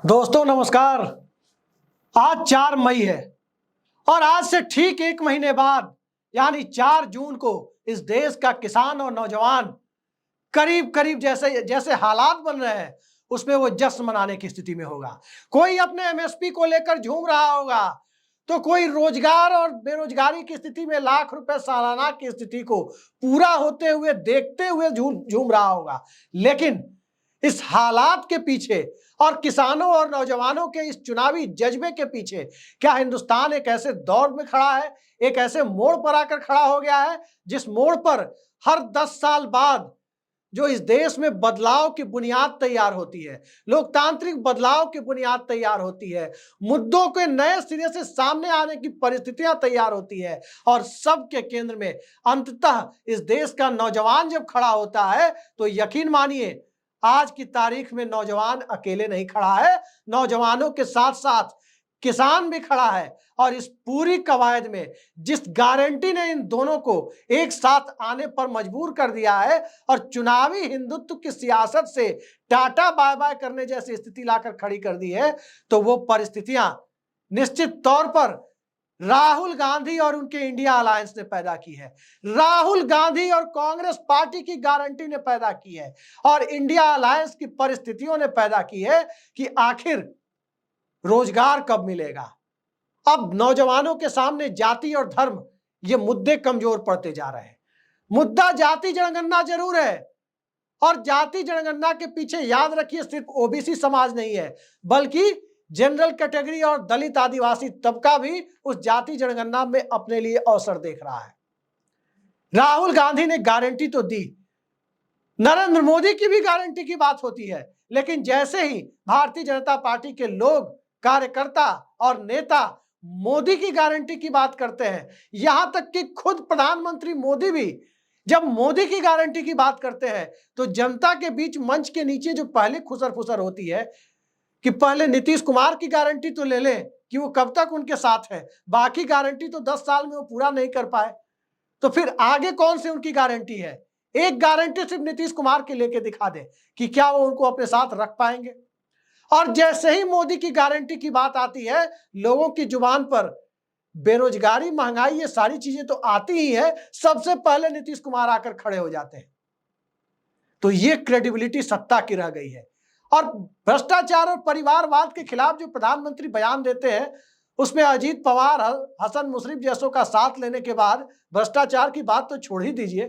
दोस्तों नमस्कार। आज 4 मई है और आज से ठीक एक महीने बाद यानी 4 जून को इस देश का किसान और नौजवान करीब करीब जैसे जैसे हालात बन रहे हैं उसमें वो जश्न मनाने की स्थिति में होगा। कोई अपने एमएसपी को लेकर झूम रहा होगा तो कोई रोजगार और बेरोजगारी की स्थिति में लाख रुपए सालाना की स्थिति को पूरा होते हुए देखते हुए झूम रहा होगा। लेकिन इस हालात के पीछे और किसानों और नौजवानों के इस चुनावी जज्बे के पीछे क्या हिंदुस्तान एक ऐसे दौर में खड़ा है, एक ऐसे मोड़ पर आकर खड़ा हो गया है जिस मोड़ पर हर 10 साल बाद जो इस देश में बदलाव की बुनियाद तैयार होती है, लोकतांत्रिक बदलाव की बुनियाद तैयार होती है, मुद्दों के नए सिरे से सामने आने की परिस्थितियां तैयार होती है और सबके केंद्र में अंततः इस देश का नौजवान जब खड़ा होता है तो यकीन मानिए आज की तारीख में नौजवान अकेले नहीं खड़ा है, नौजवानों के साथ साथ किसान भी खड़ा है। और इस पूरी कवायद में जिस गारंटी ने इन दोनों को एक साथ आने पर मजबूर कर दिया है और चुनावी हिंदुत्व की सियासत से टाटा बाय बाय करने जैसी स्थिति लाकर खड़ी कर दी है, तो वो परिस्थितियां निश्चित तौर पर राहुल गांधी और उनके इंडिया अलायंस ने पैदा की है। राहुल गांधी और कांग्रेस पार्टी की गारंटी ने पैदा की है और इंडिया अलायंस की परिस्थितियों ने पैदा की है कि आखिर रोजगार कब मिलेगा। अब नौजवानों के सामने जाति और धर्म ये मुद्दे कमजोर पड़ते जा रहे हैं। मुद्दा जाति जनगणना जरूर है और जाति जनगणना के पीछे याद रखिए सिर्फ ओबीसी समाज नहीं है बल्कि जनरल कैटेगरी और दलित आदिवासी तबका भी उस जाति जनगणना में अपने लिए अवसर देख रहा है। राहुल गांधी ने गारंटी तो दी, नरेंद्र मोदी की भी गारंटी की बात होती है, लेकिन जैसे ही भारतीय जनता पार्टी के लोग, कार्यकर्ता और नेता मोदी की गारंटी की बात करते हैं, यहां तक कि खुद प्रधानमंत्री मोदी भी जब मोदी की गारंटी की बात करते हैं तो जनता के बीच मंच के नीचे जो पहले खुसर फुसर होती है कि पहले नीतीश कुमार की गारंटी तो ले लें कि वो कब तक उनके साथ है, बाकी गारंटी तो 10 साल में वो पूरा नहीं कर पाए, तो फिर आगे कौन सी उनकी गारंटी है। एक गारंटी सिर्फ नीतीश कुमार के लेके दिखा दे कि क्या वो उनको अपने साथ रख पाएंगे। और जैसे ही मोदी की गारंटी की बात आती है लोगों की जुबान पर बेरोजगारी, महंगाई, ये सारी चीजें तो आती ही है, सबसे पहले नीतीश कुमार आकर खड़े हो जाते हैं। तो ये क्रेडिबिलिटी सत्ता की रह गई है। और भ्रष्टाचार और परिवारवाद के खिलाफ जो प्रधानमंत्री बयान देते हैं उसमें अजीत पवार, हसन मुश्रीफ जैसों का साथ लेने के बाद भ्रष्टाचार की बात तो छोड़ ही दीजिए।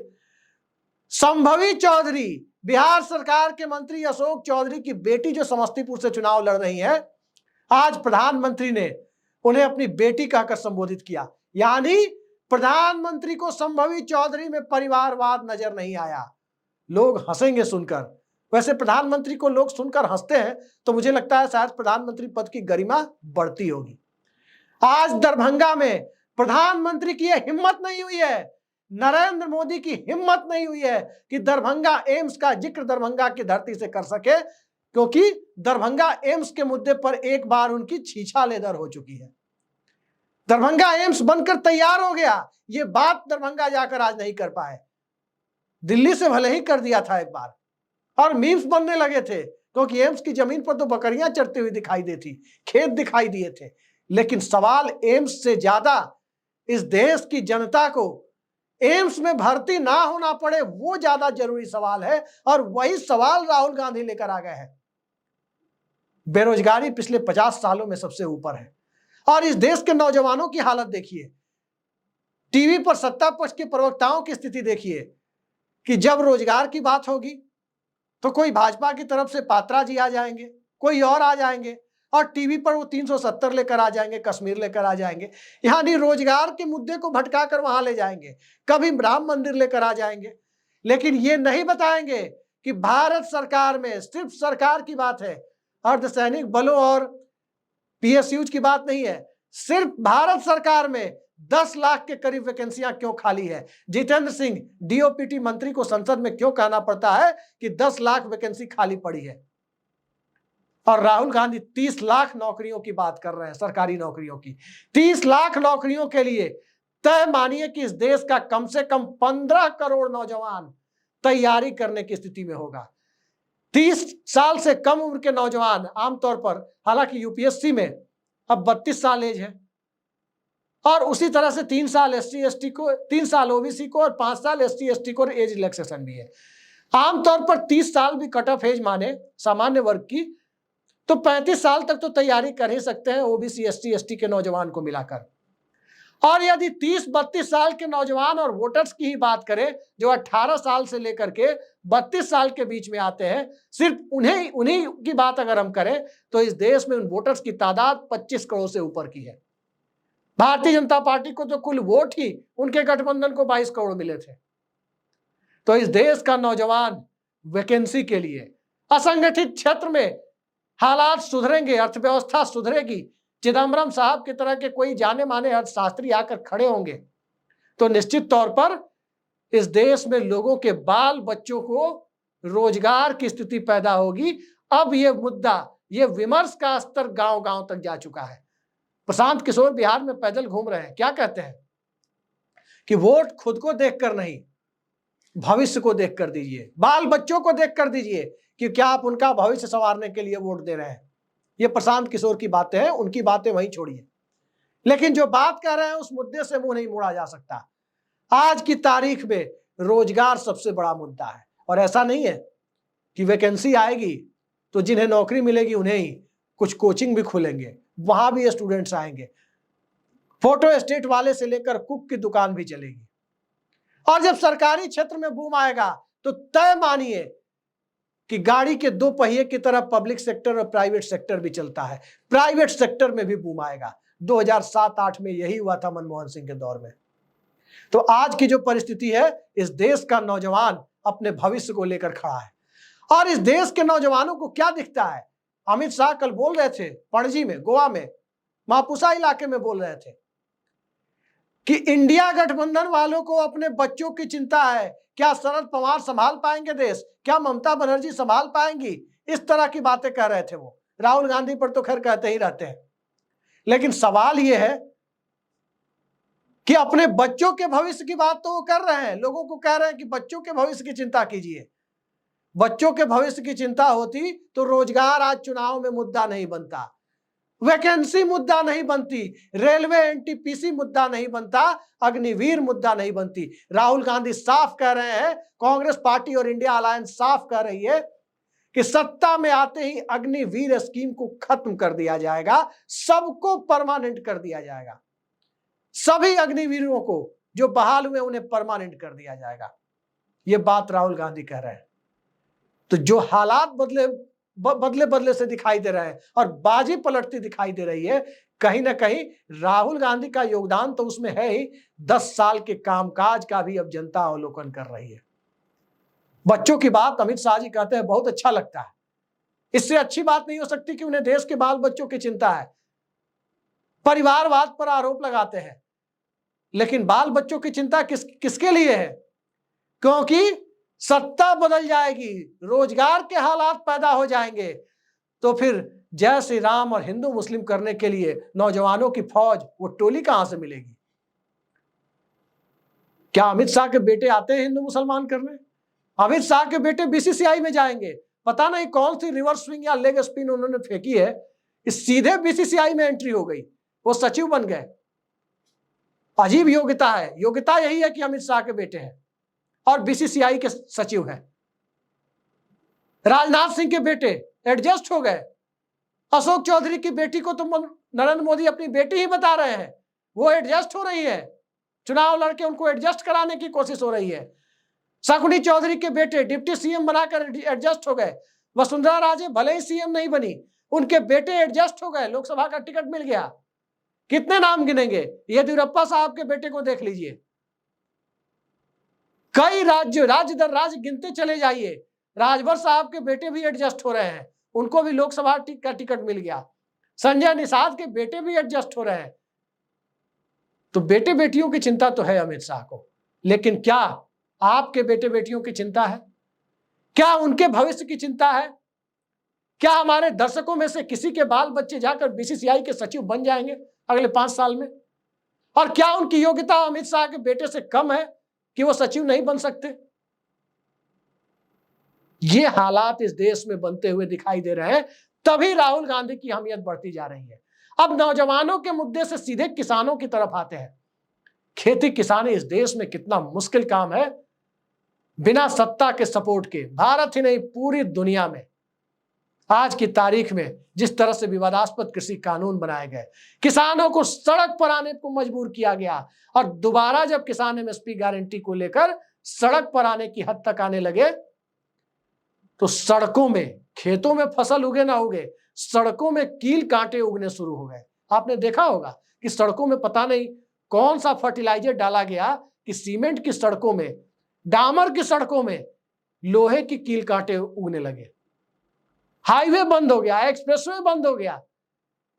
संभवी चौधरी, बिहार सरकार के मंत्री अशोक चौधरी की बेटी जो समस्तीपुर से चुनाव लड़ रही है, आज प्रधानमंत्री ने उन्हें अपनी बेटी कहकर संबोधित किया। यानी प्रधानमंत्री को संभवी चौधरी में परिवारवाद नजर नहीं आया। लोग हंसेंगे सुनकर, वैसे प्रधानमंत्री को लोग सुनकर हंसते हैं तो मुझे लगता है शायद प्रधानमंत्री पद की गरिमा बढ़ती होगी। आज दरभंगा में प्रधानमंत्री की यह हिम्मत नहीं हुई है, नरेंद्र मोदी की हिम्मत नहीं हुई है कि दरभंगा एम्स का जिक्र दरभंगा की धरती से कर सके, क्योंकि दरभंगा एम्स के मुद्दे पर एक बार उनकी छीछा लेदर हो चुकी है। दरभंगा एम्स बनकर तैयार हो गया, ये बात दरभंगा जाकर आज नहीं कर पाए। दिल्ली से भले ही कर दिया था एक बार और मीम्स बनने लगे थे क्योंकि एम्स की जमीन पर तो बकरियां चरती हुई दिखाई देती, खेत दिखाई दिए थे। लेकिन सवाल एम्स से ज्यादा इस देश की जनता को एम्स में भर्ती ना होना पड़े वो ज्यादा जरूरी सवाल है और वही सवाल राहुल गांधी लेकर आ गए हैं। बेरोजगारी पिछले 50 सालों में सबसे ऊपर है और इस देश के नौजवानों की हालत देखिए, टीवी पर सत्ता पक्ष के प्रवक्ताओं की स्थिति देखिए कि जब रोजगार की बात होगी तो कोई भाजपा की तरफ से पात्रा जी आ जाएंगे, कोई और आ जाएंगे और टीवी पर वो 370 लेकर आ जाएंगे, कश्मीर लेकर आ जाएंगे, यानी रोजगार के मुद्दे को भटका कर वहां ले जाएंगे, कभी राम मंदिर लेकर आ जाएंगे। लेकिन ये नहीं बताएंगे कि भारत सरकार में सिर्फ सरकार की बात है, अर्धसैनिक बलों और पीएसयूज की बात नहीं है, सिर्फ भारत सरकार में 10 लाख के करीब वैकेंसियां क्यों खाली है। जितेंद्र सिंह डीओपीटी मंत्री को संसद में क्यों कहना पड़ता है कि 10 लाख वैकेंसी खाली पड़ी है और राहुल गांधी 30 लाख नौकरियों की बात कर रहे हैं, सरकारी नौकरियों की। 30 लाख नौकरियों के लिए तय मानिए कि इस देश का कम से कम 15 करोड़ नौजवान तैयारी करने की स्थिति में होगा। 30 साल से कम उम्र के नौजवान आमतौर पर, हालांकि यूपीएससी में अब 32 साल एज है, और उसी तरह से 3 साल एससी एसटी को, 3 साल ओबीसी को और 5 साल एसटी एसटी को एज रिलैक्सेशन भी है। आमतौर पर 30 साल भी कट ऑफ एज माने सामान्य वर्ग की, तो 35 साल तक तो तैयारी कर ही सकते हैं ओबीसी एसटी एसटी के नौजवान को मिलाकर। और यदि 30-32 साल के नौजवान और वोटर्स की ही बात करें जो 18 साल से लेकर के 32 साल के बीच में आते हैं, सिर्फ उन्हीं की बात अगर हम करें तो इस देश में उन वोटर्स की तादाद 25 करोड़ से ऊपर की है। भारतीय जनता पार्टी को तो कुल वोट ही उनके गठबंधन को 22 करोड़ मिले थे। तो इस देश का नौजवान वैकेंसी के लिए, असंगठित क्षेत्र में हालात सुधरेंगे, अर्थव्यवस्था सुधरेगी, चिदम्बरम साहब की तरह के कोई जाने माने अर्थशास्त्री आकर खड़े होंगे, तो निश्चित तौर पर इस देश में लोगों के बाल बच्चों को रोजगार की स्थिति पैदा होगी। अब ये मुद्दा, ये विमर्श का स्तर गांव गांव तक जा चुका है। प्रशांत किशोर बिहार में पैदल घूम रहे हैं, क्या कहते हैं कि वोट खुद को देखकर नहीं, भविष्य को देखकर दीजिए, बाल बच्चों को देखकर दीजिए कि क्या आप उनका भविष्य संवारने के लिए वोट दे रहे हैं। ये प्रशांत किशोर की बातें हैं, उनकी बातें वहीं छोड़िए, लेकिन जो बात कर रहे हैं उस मुद्दे से मुंह नहीं मोड़ा जा सकता। आज की तारीख में रोजगार सबसे बड़ा मुद्दा है, और ऐसा नहीं है कि वैकेंसी आएगी तो जिन्हें नौकरी मिलेगी उन्हें ही, कुछ कोचिंग भी खुलेंगे, वहां भी स्टूडेंट्स आएंगे, फोटो स्टेट वाले से लेकर कुक की दुकान भी चलेगी। और जब सरकारी क्षेत्र में बूम आएगा तो तय मानिए कि गाड़ी के 2 पहिए की तरह पब्लिक सेक्टर और प्राइवेट सेक्टर भी चलता है, प्राइवेट सेक्टर में भी बूम आएगा। 2007-8 में यही हुआ था मनमोहन सिंह के दौर में। तो आज की जो परिस्थिति है, इस देश का नौजवान अपने भविष्य को लेकर खड़ा है, और इस देश के नौजवानों को क्या दिखता है। अमित शाह कल बोल रहे थे पणजी में, गोवा में, मापुसा इलाके में बोल रहे थे कि इंडिया गठबंधन वालों को अपने बच्चों की चिंता है। क्या शरद पवार संभाल पाएंगे देश? क्या ममता बनर्जी संभाल पाएंगी? इस तरह की बातें कह रहे थे वो। राहुल गांधी पर तो खैर कहते ही रहते हैं, लेकिन सवाल यह है कि अपने बच्चों के भविष्य की बात तो वो कर रहे हैं, लोगों को कह रहे हैं कि बच्चों के भविष्य की चिंता कीजिए। बच्चों के भविष्य की चिंता होती तो रोजगार आज चुनाव में मुद्दा नहीं बनता, वैकेंसी मुद्दा नहीं बनती, रेलवे एनटीपीसी मुद्दा नहीं बनता, अग्निवीर मुद्दा नहीं बनती। राहुल गांधी साफ कह रहे हैं, कांग्रेस पार्टी और इंडिया अलायंस साफ कह रही है कि सत्ता में आते ही अग्निवीर स्कीम को खत्म कर दिया जाएगा, सबको परमानेंट कर दिया जाएगा, सभी अग्निवीरों को जो बहाल हुए उन्हें परमानेंट कर दिया जाएगा। यह बात राहुल गांधी कह रहे हैं। तो जो हालात बदले से दिखाई दे रहे हैं और बाजी पलटती दिखाई दे रही है, कहीं ना कहीं राहुल गांधी का योगदान तो उसमें है ही, 10 साल के कामकाज का भी अब जनता अवलोकन कर रही है। बच्चों की बात अमित शाह जी कहते हैं बहुत अच्छा लगता है, इससे अच्छी बात नहीं हो सकती कि उन्हें देश के बाल बच्चों की चिंता है। परिवारवाद पर आरोप लगाते हैं, लेकिन बाल बच्चों की चिंता किसके लिए है? क्योंकि सत्ता बदल जाएगी, रोजगार के हालात पैदा हो जाएंगे, तो फिर जय श्री राम और हिंदू मुस्लिम करने के लिए नौजवानों की फौज, वो टोली कहां से मिलेगी? क्या अमित शाह के बेटे आते हैं हिंदू मुसलमान करने? अमित शाह के बेटे बीसीसीआई में जाएंगे, पता नहीं कौन सी रिवर्स स्विंग या लेग स्पिन उन्होंने फेंकी है, इस सीधे बीसीसीआई में एंट्री हो गई, वो सचिव बन गए। अजीब योग्यता है, योग्यता यही है कि अमित शाह के बेटे हैं और बीसीसीआई के सचिव हैं। राजनाथ सिंह के बेटे एडजस्ट हो गए, अशोक चौधरी की बेटी को तो नरेंद्र मोदी अपनी बेटी ही बता रहे हैं, वो एडजस्ट हो रही है, चुनाव लड़के उनको एडजस्ट कराने की कोशिश हो रही है। शकुनी चौधरी के बेटे डिप्टी सीएम बनाकर एडजस्ट हो गए, वसुंधरा राजे भले ही सीएम नहीं बनी, उनके बेटे एडजस्ट हो गए, लोकसभा का टिकट मिल गया। कितने नाम गिनेंगे? येदियुरप्पा साहब के बेटे को देख लीजिए, कई राज्य दर राज्य गिनते चले जाइए, राजभर साहब के बेटे भी एडजस्ट हो रहे हैं, उनको भी लोकसभा का टिकट मिल गया। संजय निषाद के बेटे भी एडजस्ट हो रहे हैं। तो बेटे बेटियों की चिंता तो है अमित शाह को, लेकिन क्या आपके बेटे बेटियों की चिंता है? क्या उनके भविष्य की चिंता है? क्या हमारे दर्शकों में से किसी के बाल बच्चे जाकर बीसीसीआई के सचिव बन जाएंगे अगले 5 साल में? और क्या उनकी योग्यता अमित शाह के बेटे से कम है कि वो सचिव नहीं बन सकते? ये हालात इस देश में बनते हुए दिखाई दे रहे हैं, तभी राहुल गांधी की अहमियत बढ़ती जा रही है। अब नौजवानों के मुद्दे से सीधे किसानों की तरफ आते हैं। खेती किसानी इस देश में कितना मुश्किल काम है। बिना सत्ता के सपोर्ट के भारत ही नहीं पूरी दुनिया में आज की तारीख में जिस तरह से विवादास्पद कृषि कानून बनाए गए, किसानों को सड़क पर आने को मजबूर किया गया, और दोबारा जब किसान एमएसपी गारंटी को लेकर सड़क पर आने की हद तक आने लगे तो सड़कों में, खेतों में फसल उगे ना उगे, सड़कों में कील कांटे उगने शुरू हो गए। आपने देखा होगा कि सड़कों में पता नहीं कौन सा फर्टिलाइजर डाला गया कि सीमेंट की सड़कों में, डामर की सड़कों में लोहे की कील कांटे उगने लगे। हाईवे बंद हो गया, एक्सप्रेसवे बंद हो गया,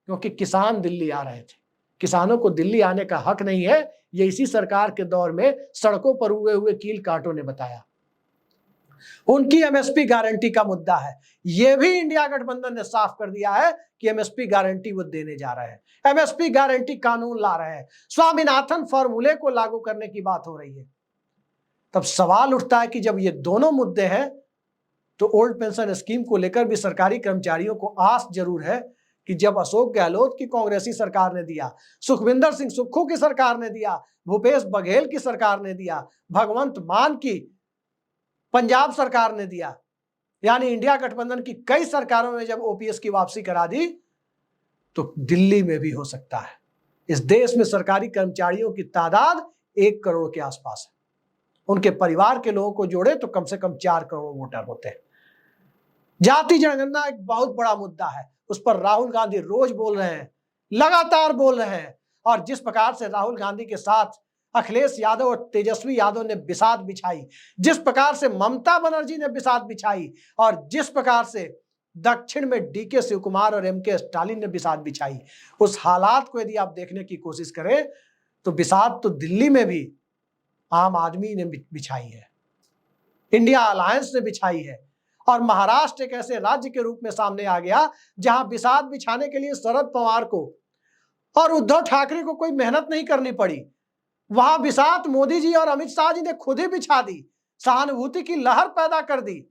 क्योंकि किसान दिल्ली आ रहे थे। किसानों को दिल्ली आने का हक नहीं है, ये इसी सरकार के दौर में सड़कों पर उगे हुए कील कांटों ने बताया। उनकी एमएसपी गारंटी का मुद्दा है, यह भी इंडिया गठबंधन ने साफ कर दिया है कि एमएसपी गारंटी वो देने जा रहे हैं, एमएसपी गारंटी कानून ला रहे हैं, स्वामीनाथन फॉर्मूले को लागू करने की बात हो रही है। तब सवाल उठता है कि जब ये दोनों मुद्दे हैं तो ओल्ड पेंशन स्कीम को लेकर भी सरकारी कर्मचारियों को आस जरूर है कि जब अशोक गहलोत की कांग्रेसी सरकार ने दिया, सुखविंदर सिंह सुक्खू की सरकार ने दिया, भूपेश बघेल की सरकार ने दिया, भगवंत मान की पंजाब सरकार ने दिया, यानी इंडिया गठबंधन की कई सरकारों में जब ओपीएस की वापसी करा दी, तो दिल्ली में भी हो सकता है। इस देश में सरकारी कर्मचारियों की तादाद 1 करोड़ के आसपास है। उनके परिवार के लोगों को जोड़े तो कम से कम 4 करोड़ वोटर होते हैं। जाति जनगणना एक बहुत बड़ा मुद्दा है, उस पर राहुल गांधी रोज बोल रहे हैं, लगातार बोल रहे हैं। और जिस प्रकार से राहुल गांधी के साथ अखिलेश यादव और तेजस्वी यादव ने बिसात बिछाई, जिस प्रकार से ममता बनर्जी ने बिसात बिछाई, और जिस प्रकार से दक्षिण में डीके शिवकुमार और एमके स्टालिन ने बिसात बिछाई, उस हालात को यदि आप देखने की कोशिश करें तो बिसात तो दिल्ली में भी आम आदमी ने बिछाई है, इंडिया अलायंस ने बिछाई है। और महाराष्ट्र एक ऐसे राज्य के रूप में सामने आ गया जहां बिसात बिछाने के लिए शरद पवार को और उद्धव ठाकरे को कोई मेहनत नहीं करनी पड़ी। वहां बिसात मोदी जी और अमित शाह जी ने खुद ही बिछा दी, सहानुभूति की लहर पैदा कर दी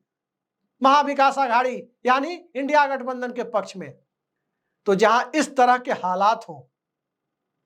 महाविकास आघाड़ी यानी इंडिया गठबंधन के पक्ष में। तो जहां इस तरह के हालात हो,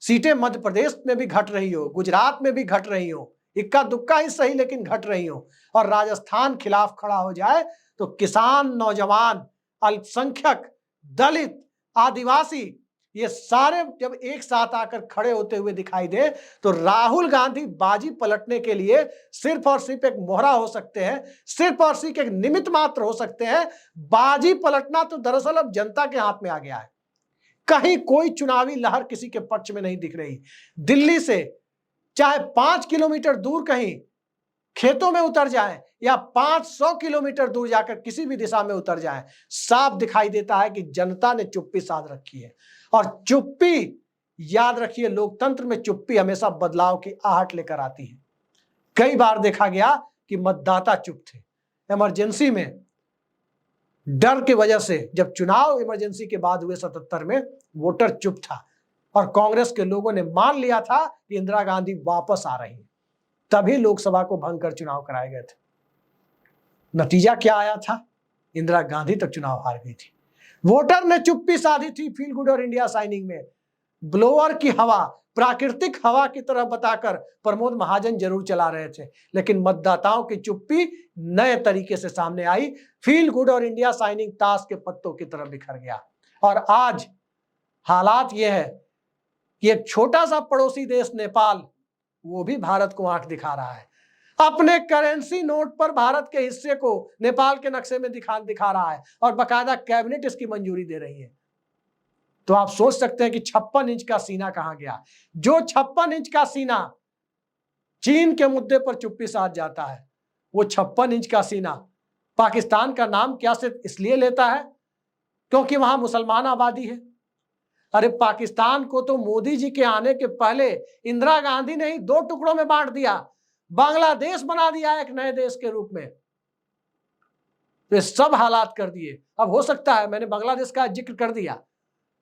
सीटें मध्य प्रदेश में भी घट रही हो, गुजरात में भी घट रही हो, इक्का दुक्का ही सही लेकिन घट रही हो, और राजस्थान खिलाफ खड़ा हो जाए, तो किसान, नौजवान, अल्पसंख्यक, दलित, आदिवासी, ये सारे जब एक साथ आकर खड़े होते हुए दिखाई दे तो राहुल गांधी बाजी पलटने के लिए सिर्फ और सिर्फ एक मोहरा हो सकते हैं, सिर्फ और सिर्फ एक निमित्त मात्र हो सकते हैं। बाजी पलटना तो दरअसल अब जनता के हाथ में आ गया है। कहीं कोई चुनावी लहर किसी के पक्ष में नहीं दिख रही। दिल्ली से चाहे 5 किलोमीटर दूर कहीं खेतों में उतर जाएं या 500 किलोमीटर दूर जाकर किसी भी दिशा में उतर जाएं, साफ दिखाई देता है कि जनता ने चुप्पी साध रखी है। और चुप्पी, याद रखिए, लोकतंत्र में चुप्पी हमेशा बदलाव की आहट लेकर आती है। कई बार देखा गया कि मतदाता चुप थे, इमरजेंसी में डर की वजह से, जब चुनाव इमरजेंसी के बाद हुए 77 में, वोटर चुप था और कांग्रेस के लोगों ने मान लिया था कि इंदिरा गांधी वापस आ रही है, तभी लोकसभा को भंग कर चुनाव कराए गए थे। नतीजा क्या आया था? इंदिरा गांधी तक चुनाव हार गई थी। वोटर ने चुप्पी साधी थी फील गुड और इंडिया साइनिंग में। ब्लोअर की हवा, प्राकृतिक हवा की तरह बताकर प्रमोद महाजन जरूर चला रहे थे, लेकिन मतदाताओं की चुप्पी नए तरीके से सामने आई। फील गुड और इंडिया साइनिंग ताश के पत्तों की तरह बिखर गया। और आज हालात यह है कि एक छोटा सा पड़ोसी देश नेपाल, वो भी भारत को आंख दिखा रहा है। अपने करेंसी नोट पर भारत के हिस्से को नेपाल के नक्शे में दिखा रहा है और बाकायदा कैबिनेट इसकी मंजूरी दे रही है। तो आप सोच सकते हैं कि 56 इंच का सीना कहां गया। जो 56 इंच का सीना चीन के मुद्दे पर चुप्पी साध जाता है, वो 56 इंच का सीना पाकिस्तान का नाम क्या सिर्फ इसलिए लेता है क्योंकि वहां मुसलमान आबादी है। अरे पाकिस्तान को तो मोदी जी के आने के पहले इंदिरा गांधी ने ही 2 टुकड़ों में बांट दिया, बांग्लादेश बना दिया एक नए देश के रूप में। तो ये सब हालात कर दिए। अब हो सकता है, मैंने बांग्लादेश का जिक्र कर दिया,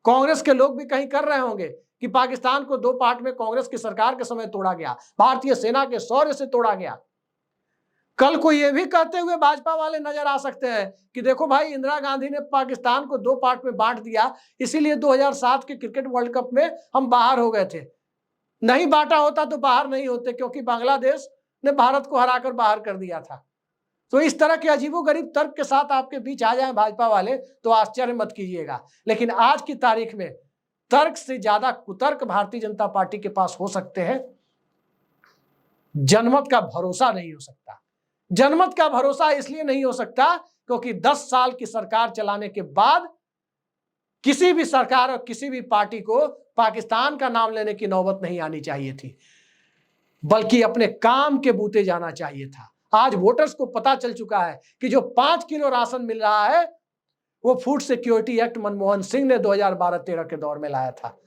कांग्रेस के लोग भी कहीं कर रहे होंगे कि पाकिस्तान को 2 पार्ट में कांग्रेस की सरकार के समय तोड़ा गया, भारतीय सेना के शौर्य से तोड़ा गया। कल को ये भी कहते हुए भाजपा वाले नजर आ सकते हैं कि देखो भाई, इंदिरा गांधी ने पाकिस्तान को 2 पार्ट में बांट दिया, इसीलिए 2007 के क्रिकेट वर्ल्ड कप में हम बाहर हो गए थे। नहीं बांटा होता तो बाहर नहीं होते, क्योंकि बांग्लादेश ने भारत को हराकर बाहर कर दिया था। तो इस तरह के अजीबोगरीब तर्क के साथ आपके बीच आ जाए भाजपा वाले तो आश्चर्य मत कीजिएगा। लेकिन आज की तारीख में तर्क से ज्यादा कुतर्क भारतीय जनता पार्टी के पास हो सकते हैं। जनमत का भरोसा नहीं हो सकता। जनमत का भरोसा इसलिए नहीं हो सकता क्योंकि 10 साल की सरकार चलाने के बाद किसी भी सरकार और किसी भी पार्टी को पाकिस्तान का नाम लेने की नौबत नहीं आनी चाहिए थी, बल्कि अपने काम के बूते जाना चाहिए था। आज वोटर्स को पता चल चुका है कि जो 5 किलो राशन मिल रहा है वो food security act Manmohan Singh ने 2012-13 के दौर में लाया था।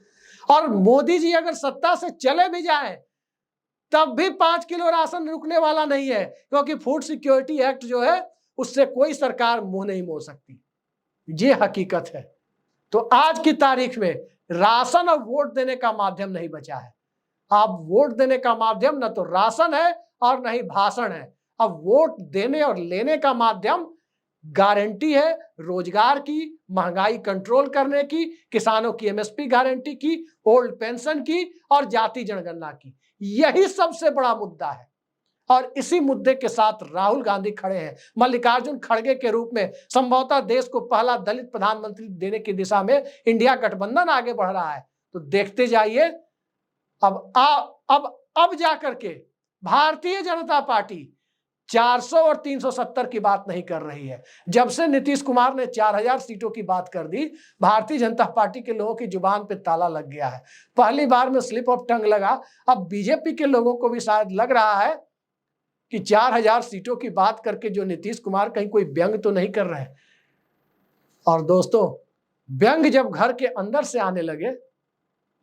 और मोदी जी अगर सत्ता से चले भी जाएं तब भी 5 किलो राशन रुकने वाला नहीं है, क्योंकि फूड सिक्योरिटी एक्ट जो है उससे कोई सरकार मुंह नहीं मोड़ सकती। ये हकीकत है। तो आज की तारीख में राशन और वोट देने का माध्यम नहीं बचा है। अब वोट देने का माध्यम न तो राशन है और न ही भाषण है। अब वोट देने और लेने का माध्यम गारंटी है रोजगार की, महंगाई कंट्रोल करने की, किसानों की एमएसपी गारंटी की, ओल्ड पेंशन की और जाति जनगणना की। यही सबसे बड़ा मुद्दा है और इसी मुद्दे के साथ राहुल गांधी खड़े हैं। मल्लिकार्जुन खड़गे के रूप में संभवतः देश को पहला दलित प्रधानमंत्री देने की दिशा में इंडिया गठबंधन आगे बढ़ रहा है। तो देखते जाइए। अब जाकर के भारतीय जनता पार्टी 400 और 370 की बात नहीं कर रही है। जब से नीतीश कुमार ने 4000 सीटों की बात कर दी, भारतीय जनता पार्टी के लोगों की जुबान पे ताला लग गया है। पहली बार में स्लिप ऑफ टंग लगा। अब बीजेपी के लोगों को भी शायद लग रहा है कि 4000 सीटों की बात करके जो नीतीश कुमार कहीं कोई व्यंग तो नहीं कर रहे हैं। और दोस्तों, व्यंग जब घर के अंदर से आने लगे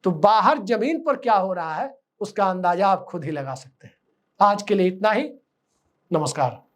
तो बाहर जमीन पर क्या हो रहा है उसका अंदाजा आप खुद ही लगा सकते हैं। आज के लिए इतना ही। नमस्कार।